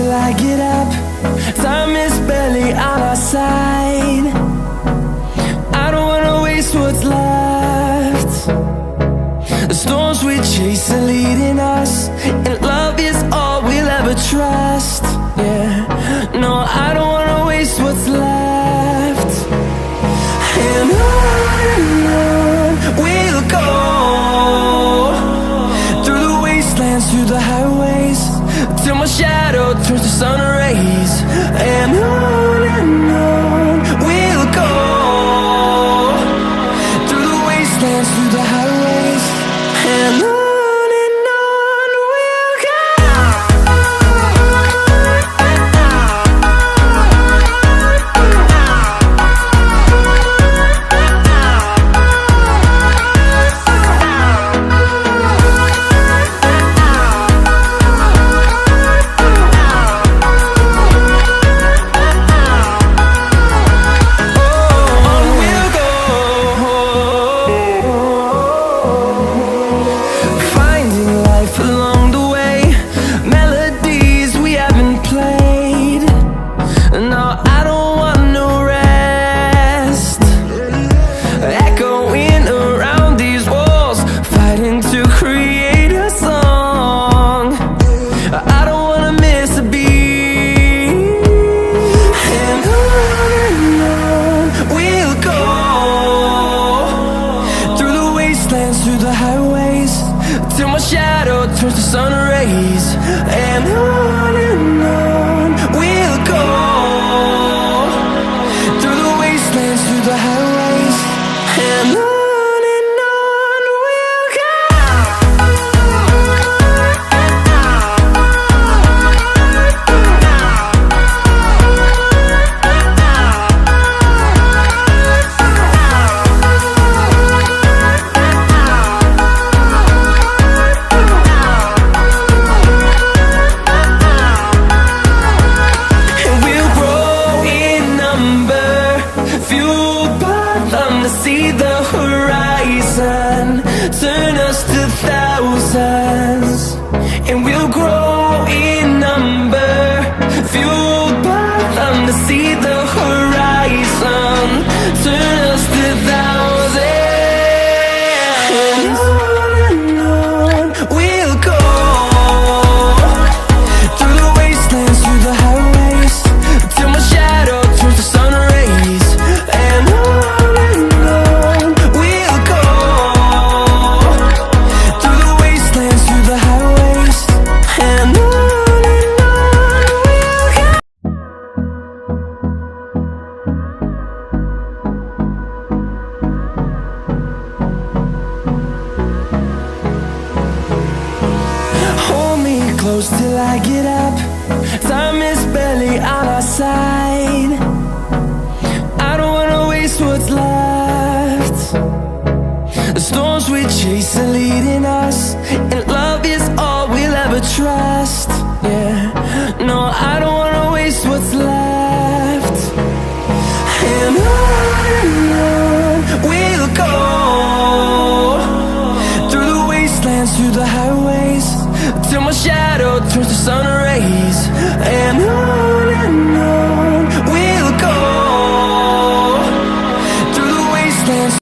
till I get up. Time is barely on our side. I don't wanna waste what's left. The storms we chase are leading us, and love is all we'll ever trust. Yeah, no, I don't wanna waste what's left. And on we'll go, through the wastelands, through the highways, till my shadow turns to sun rays. And on we'll go, through the wastelands, through the highways, and on we'll go. Through the highways, till my shadow turns to sun rays. And on we'll go, through the wastelands, through the highways, and on we'll go. To see the horizon turn us to thousands, and we'll grow in number, fueled by them. To see the horizon turn us to thousands, and on we'll go, through the wastelands, through the highways, till my shadow turns to sun rays. And close till I get up. Time is barely on our side. I don't wanna waste what's left. The storms we chase are leading us, and love is all we'll ever trust. Yeah, no, I don't wanna waste what's left. And on we'll go, through the wastelands, through the highways, till my shadow turns to sun rays. And on we'll go, through the wastelands.